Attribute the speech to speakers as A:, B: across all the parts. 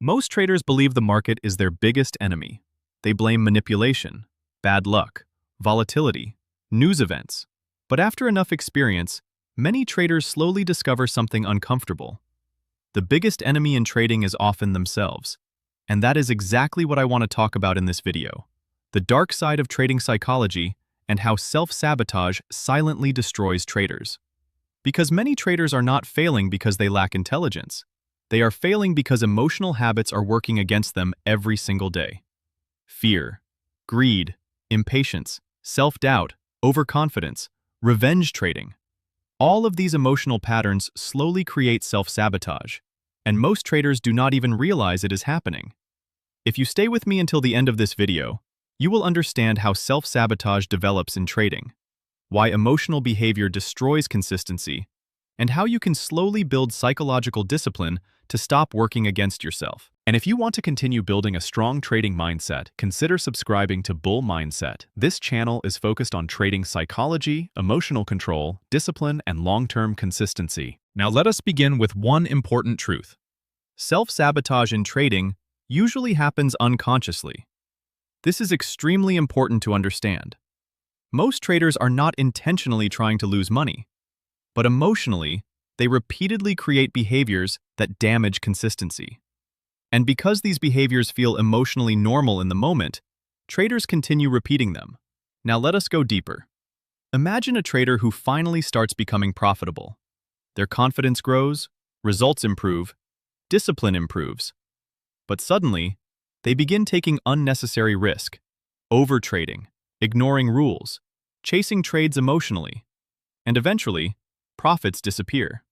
A: Most traders believe the market is their biggest enemy. They blame manipulation, bad luck, volatility, news events. But after enough experience, many traders slowly discover something uncomfortable. The biggest enemy in trading is often themselves. And that is exactly what I want to talk about in this video. The dark side of trading psychology and how self-sabotage silently destroys traders. Because many traders are not failing because they lack intelligence. They are failing because emotional habits are working against them every single day. Fear, greed, impatience, self-doubt, overconfidence, revenge trading. All of these emotional patterns slowly create self-sabotage, and most traders do not even realize it is happening. If you stay with me until the end of this video, you will understand how self-sabotage develops in trading, why emotional behavior destroys consistency, and how you can slowly build psychological discipline to stop working against yourself. And if you want to continue building a strong trading mindset, consider subscribing to Bull Mindset. This channel is focused on trading psychology, emotional control, discipline, and long-term consistency. Now let us begin with one important truth. Self-sabotage in trading usually happens unconsciously. This is extremely important to understand. Most traders are not intentionally trying to lose money, but emotionally, they repeatedly create behaviors that damage consistency. And because these behaviors feel emotionally normal in the moment, traders continue repeating them. Now let us go deeper. Imagine a trader who finally starts becoming profitable. Their confidence grows, results improve, discipline improves. But suddenly, they begin taking unnecessary risk, overtrading, ignoring rules, chasing trades emotionally, and eventually, profits disappear.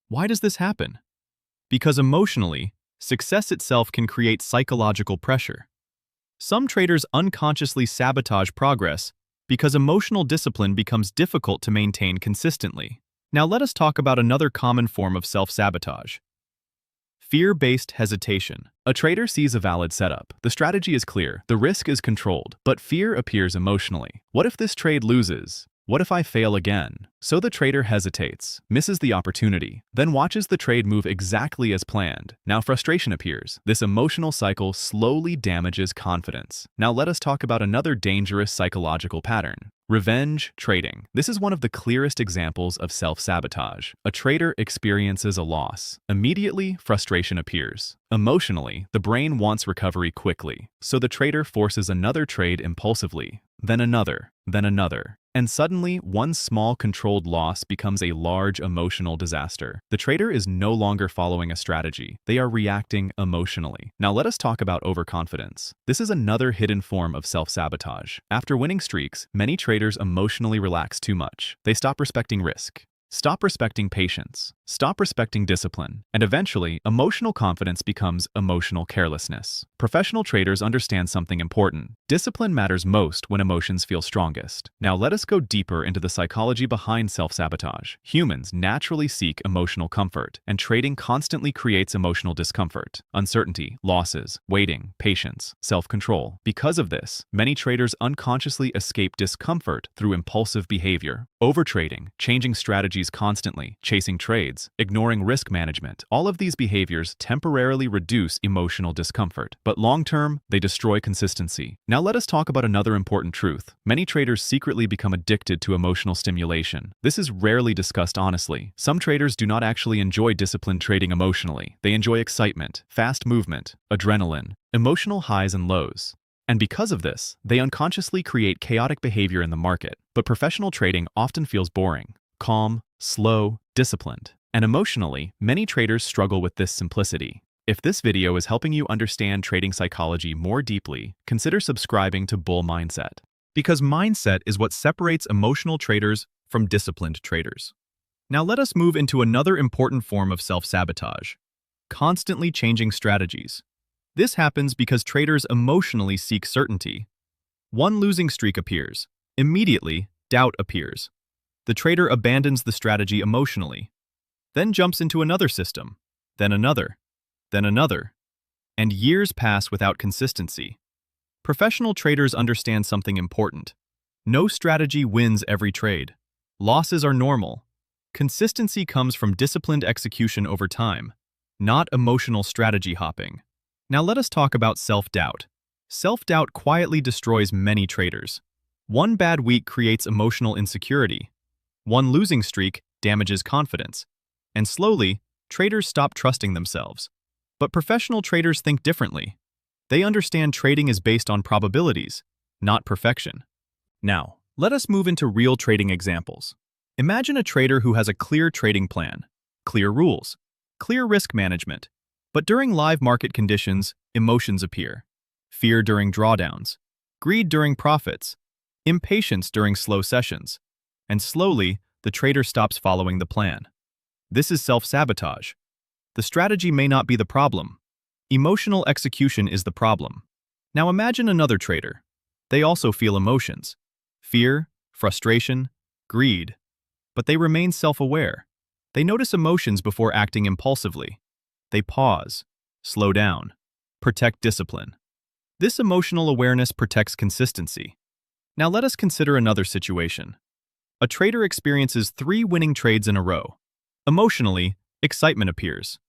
A: Why does this happen? Because emotionally, success itself can create psychological pressure. Some traders unconsciously sabotage progress because emotional discipline becomes difficult to maintain consistently. Now let us talk about another common form of self-sabotage. Fear-based hesitation. A trader sees a valid setup. The strategy is clear, the risk is controlled, but fear appears emotionally. What if this trade loses? What if I fail again? So the trader hesitates, misses the opportunity, then watches the trade move exactly as planned. Now frustration appears. This emotional cycle slowly damages confidence. Now let us talk about another dangerous psychological pattern. Revenge trading. This is one of the clearest examples of self-sabotage. A trader experiences a loss. Immediately, frustration appears. Emotionally, the brain wants recovery quickly, so the trader forces another trade impulsively, then another, then another. And suddenly, one small controlled loss becomes a large emotional disaster. The trader is no longer following a strategy. They are reacting emotionally. Now let us talk about overconfidence. This is another hidden form of self-sabotage. After winning streaks, many traders emotionally relax too much. They stop respecting risk, stop respecting patience, stop respecting discipline, and eventually, emotional confidence becomes emotional carelessness. Professional traders understand something important. Discipline matters most when emotions feel strongest. Now let us go deeper into the psychology behind self-sabotage. Humans naturally seek emotional comfort, and trading constantly creates emotional discomfort, uncertainty, losses, waiting, patience, self-control. Because of this, many traders unconsciously escape discomfort through impulsive behavior. Overtrading, changing strategies constantly, chasing trades, ignoring risk management. All of these behaviors temporarily reduce emotional discomfort, but long-term, they destroy consistency. Now let us talk about another important truth. Many traders secretly become addicted to emotional stimulation. This is rarely discussed honestly. Some traders do not actually enjoy disciplined trading emotionally. They enjoy excitement, fast movement, adrenaline, emotional highs and lows. And because of this, they unconsciously create chaotic behavior in the market. But professional trading often feels boring, calm, slow, disciplined. And emotionally, many traders struggle with this simplicity. If this video is helping you understand trading psychology more deeply, consider subscribing to Bull Mindset. Because mindset is what separates emotional traders from disciplined traders. Now let us move into another important form of self-sabotage: constantly changing strategies. This happens because traders emotionally seek certainty. One losing streak appears. Immediately, doubt appears. The trader abandons the strategy emotionally, then jumps into another system, then another, and years pass without consistency. Professional traders understand something important. No strategy wins every trade. Losses are normal. Consistency comes from disciplined execution over time, not emotional strategy hopping. Now let us talk about self-doubt. Self-doubt quietly destroys many traders. One bad week creates emotional insecurity. One losing streak damages confidence. And slowly, traders stop trusting themselves. But professional traders think differently. They understand trading is based on probabilities, not perfection. Now, let us move into real trading examples. Imagine a trader who has a clear trading plan, clear rules, clear risk management. But during live market conditions, emotions appear. Fear during drawdowns, greed during profits, impatience during slow sessions. And slowly, the trader stops following the plan. This is self-sabotage. The strategy may not be the problem. Emotional execution is the problem. Now imagine another trader. They also feel emotions. Fear, frustration, greed. But they remain self-aware. They notice emotions before acting impulsively. They pause, slow down, protect discipline. This emotional awareness protects consistency. Now let us consider another situation. A trader experiences 3 winning trades in a row. Emotionally, excitement appears.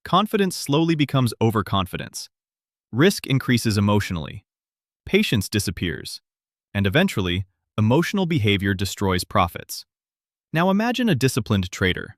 A: Confidence slowly becomes overconfidence. Risk increases emotionally. Patience disappears. And eventually, emotional behavior destroys profits. Now imagine a disciplined trader.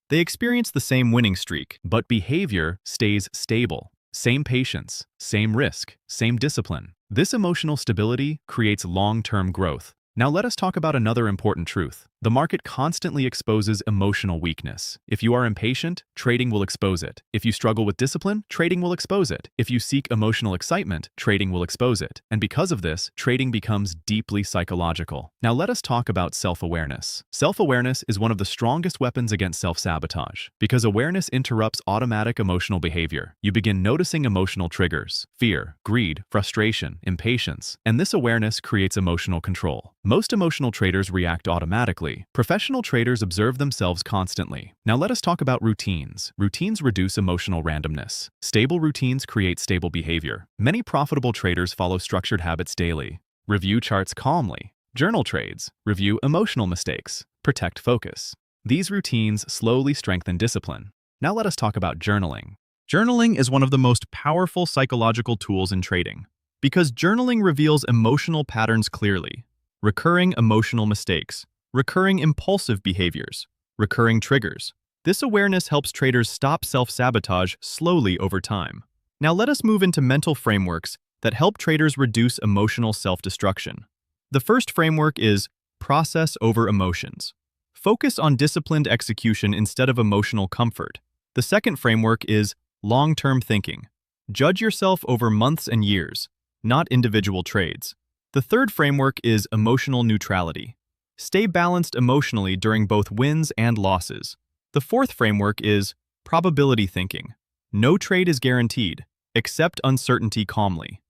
A: They experience the same winning streak, but behavior stays stable. Same patience, same risk, same discipline. This emotional stability creates long-term growth. Now let us talk about another important truth. The market constantly exposes emotional weakness. If you are impatient, trading will expose it. If you struggle with discipline, trading will expose it. If you seek emotional excitement, trading will expose it. And because of this, trading becomes deeply psychological. Now let us talk about self-awareness. Self-awareness is one of the strongest weapons against self-sabotage, because awareness interrupts automatic emotional behavior. You begin noticing emotional triggers: fear, greed, frustration, impatience, and this awareness creates emotional control. Most emotional traders react automatically. Professional traders observe themselves constantly. Now let us talk about routines. Routines reduce emotional randomness. Stable routines create stable behavior. Many profitable traders follow structured habits daily. Review charts calmly. Journal trades. Review emotional mistakes. Protect focus. These routines slowly strengthen discipline. Now let us talk about journaling. Journaling is one of the most powerful psychological tools in trading, because journaling reveals emotional patterns clearly. Recurring emotional mistakes, recurring impulsive behaviors, recurring triggers. This awareness helps traders stop self-sabotage slowly over time. Now let us move into mental frameworks that help traders reduce emotional self-destruction. The first framework is process over emotions. Focus on disciplined execution instead of emotional comfort. The second framework is long-term thinking. Judge yourself over months and years, not individual trades. The third framework is emotional neutrality. Stay balanced emotionally during both wins and losses. The fourth framework is probability thinking. No trade is guaranteed. Accept uncertainty calmly.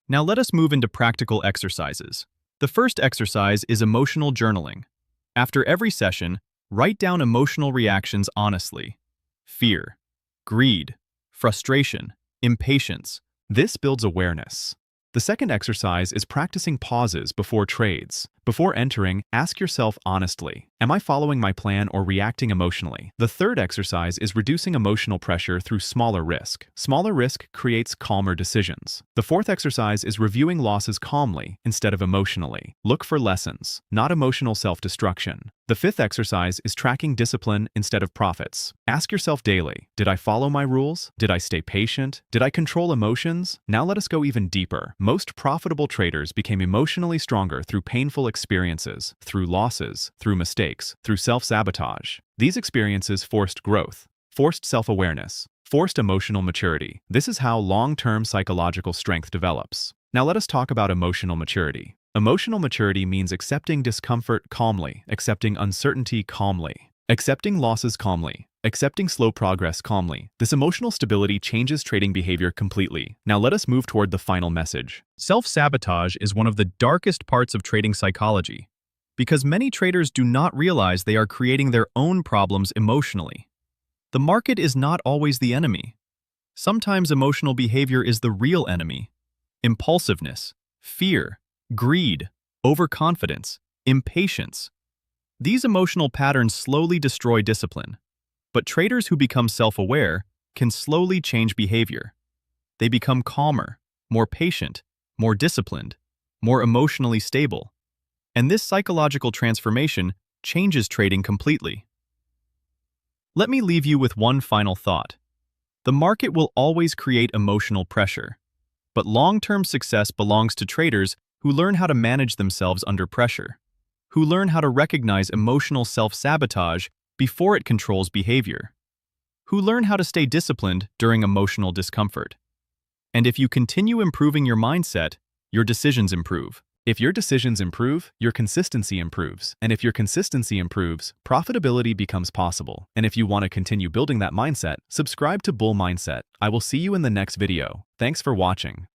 A: Now let us move into practical exercises. The first exercise is emotional journaling. After every session, write down emotional reactions honestly. Fear, greed, frustration, impatience. This builds awareness. The second exercise is practicing pauses before trades. Before entering, ask yourself honestly, am I following my plan or reacting emotionally? The third exercise is reducing emotional pressure through smaller risk. Smaller risk creates calmer decisions. The fourth exercise is reviewing losses calmly instead of emotionally. Look for lessons, not emotional self-destruction. The fifth exercise is tracking discipline instead of profits. Ask yourself daily, did I follow my rules? Did I stay patient? Did I control emotions? Now let us go even deeper. Most profitable traders became emotionally stronger through painful experiences, through losses, through mistakes, through self-sabotage. These experiences forced growth, forced self-awareness, forced emotional maturity. This is how long-term psychological strength develops. Now let us talk about emotional maturity. Emotional maturity means accepting discomfort calmly, accepting uncertainty calmly, accepting losses calmly, accepting slow progress calmly. This emotional stability changes trading behavior completely. Now let us move toward the final message. Self-sabotage is one of the darkest parts of trading psychology, because many traders do not realize they are creating their own problems emotionally. The market is not always the enemy. Sometimes emotional behavior is the real enemy. Impulsiveness, fear, greed, overconfidence, impatience. These emotional patterns slowly destroy discipline. But traders who become self-aware can slowly change behavior. They become calmer, more patient, more disciplined, more emotionally stable. And this psychological transformation changes trading completely. Let me leave you with one final thought. The market will always create emotional pressure, but long-term success belongs to traders who learn how to manage themselves under pressure, who learn how to recognize emotional self-sabotage before it controls behavior, who learn how to stay disciplined during emotional discomfort. And if you continue improving your mindset, your decisions improve. If your decisions improve, your consistency improves. And if your consistency improves, profitability becomes possible. And if you want to continue building that mindset, subscribe to Bull Mindset. I will see you in the next video. Thanks for watching.